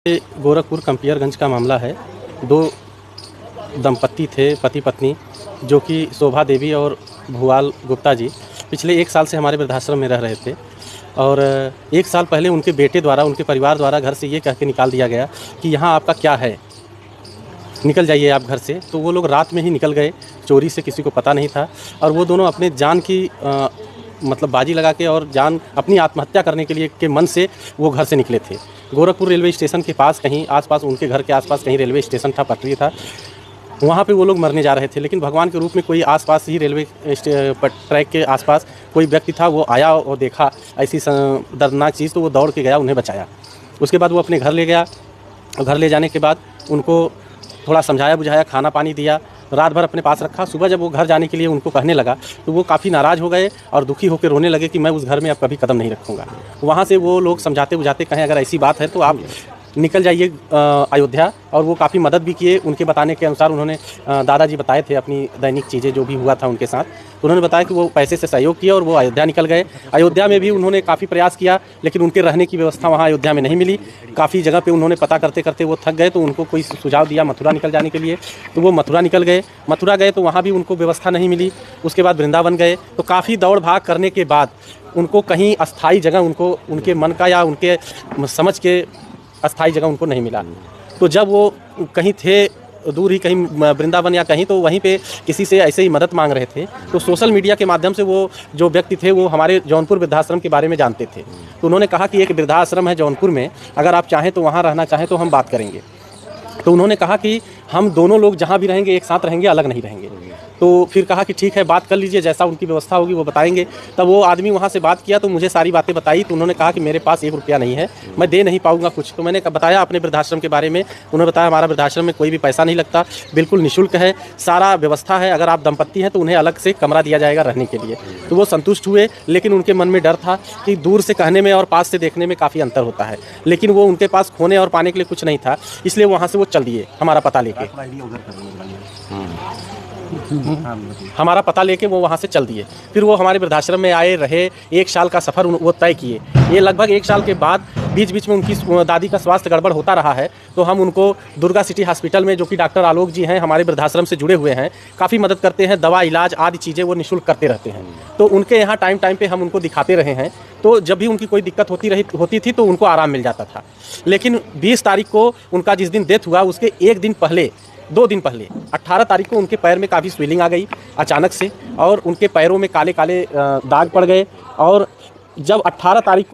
ये गोरखपुर कंपियरगंज का मामला है। दो दंपत्ति थे, पति पत्नी, जो कि शोभा देवी और भुवाल गुप्ता जी पिछले 1 साल से हमारे वृद्धाश्रम में रह रहे थे। और 1 साल पहले उनके बेटे द्वारा, उनके परिवार द्वारा घर से ये कह के निकाल दिया गया कि यहाँ आपका क्या है, निकल जाइए आप घर से। तो वो लोग रात में ही निकल गए, चोरी से, किसी को पता नहीं था। और वो दोनों अपने जान की मतलब बाजी लगा के और जान अपनी आत्महत्या करने के लिए के मन से वो घर से निकले थे। गोरखपुर रेलवे स्टेशन के पास कहीं आसपास, उनके घर के आसपास कहीं रेलवे स्टेशन था, पटरी था, वहाँ पे वो लोग मरने जा रहे थे। लेकिन भगवान के रूप में कोई आसपास ही रेलवे ट्रैक के आसपास कोई व्यक्ति था, वो आया और देखा ऐसी दर्दनाक चीज़, तो वो दौड़ के गया, उन्हें बचाया। उसके बाद वो अपने घर ले गया। घर ले जाने के बाद उनको थोड़ा समझाया बुझाया, खाना पानी दिया, रात भर अपने पास रखा। सुबह जब वो घर जाने के लिए उनको कहने लगा तो वो काफ़ी नाराज़ हो गए और दुखी होकर रोने लगे कि मैं उस घर में अब कभी कदम नहीं रखूँगा। वहाँ से वो लोग समझाते बुझाते कहें अगर ऐसी बात है तो आप निकल जाइए अयोध्या। और वो काफ़ी मदद भी किए। उनके बताने के अनुसार उन्होंने दादाजी बताए थे अपनी दैनिक चीज़ें जो भी हुआ था उनके साथ, तो उन्होंने बताया कि वो पैसे से सहयोग किया और वो अयोध्या निकल गए। अयोध्या में भी उन्होंने काफ़ी प्रयास किया, लेकिन उनके रहने की व्यवस्था वहाँ अयोध्या में नहीं मिली। काफ़ी जगह पे उन्होंने पता करते करते वो थक गए, तो उनको कोई सुझाव दिया मथुरा निकल जाने के लिए, तो वो मथुरा निकल गए। मथुरा गए तो वहाँ भी उनको व्यवस्था नहीं मिली। उसके बाद वृंदावन गए, तो काफ़ी दौड़ भाग करने के बाद उनको कहीं अस्थायी जगह, उनको उनके मन का या उनके समझ के अस्थायी जगह उनको नहीं मिला। तो जब वो कहीं थे दूर ही, कहीं वृंदावन या कहीं, तो वहीं पे किसी से ऐसे ही मदद मांग रहे थे। तो सोशल मीडिया के माध्यम से वो जो व्यक्ति थे वो हमारे जौनपुर वृद्धाश्रम के बारे में जानते थे। तो उन्होंने कहा कि एक वृद्धाश्रम है जौनपुर में, अगर आप चाहें तो वहाँ रहना चाहें तो हम बात करेंगे। तो उन्होंने कहा कि हम दोनों लोग जहाँ भी रहेंगे एक साथ रहेंगे, अलग नहीं रहेंगे। तो फिर कहा कि ठीक है, बात कर लीजिए, जैसा उनकी व्यवस्था होगी वो बताएंगे। तब वो आदमी वहाँ से बात किया तो मुझे सारी बातें बताई। तो उन्होंने कहा कि मेरे पास 1 रुपया नहीं है, मैं दे नहीं पाऊँगा कुछ। तो मैंने बताया अपने वृद्धाश्रम के बारे में। उन्होंने बताया हमारा वृद्धाश्रम में कोई भी पैसा नहीं लगता, बिल्कुल निःशुल्क है, सारा व्यवस्था है। अगर आप दंपत्ति हैं तो उन्हें अलग से कमरा दिया जाएगा रहने के लिए। तो वो संतुष्ट हुए, लेकिन उनके मन में डर था कि दूर से कहने में और पास से देखने में काफ़ी अंतर होता है। लेकिन वो उनके पास खोने और पाने के लिए कुछ नहीं था, इसलिए वहाँ से वो चल दिए हमारा पता लेके। हमारा पता लेके वो वहाँ से चल दिए। फिर वो हमारे वृद्धाश्रम में आए, रहे। 1 साल का सफ़र वो तय किए। ये लगभग 1 साल के बाद बीच बीच में उनकी दादी का स्वास्थ्य गड़बड़ होता रहा है, तो हम उनको दुर्गा सिटी हॉस्पिटल में, जो कि डॉक्टर आलोक जी हैं, हमारे वृद्धाश्रम से जुड़े हुए हैं, काफ़ी मदद करते हैं, दवा इलाज आदि चीज़ें वो निःशुल्क करते रहते हैं। तो उनके यहाँ टाइम टाइम पे हम उनको दिखाते रहे हैं। तो जब भी उनकी कोई दिक्कत होती थी तो उनको आराम मिल जाता था। लेकिन 20 तारीख को उनका जिस दिन डेथ हुआ, उसके 1 दिन पहले, 2 दिन पहले 18 तारीख को उनके पैर में काफ़ी स्वेलिंग आ गई अचानक से, और उनके पैरों में काले काले दाग पड़ गए। और जब 18 तारीख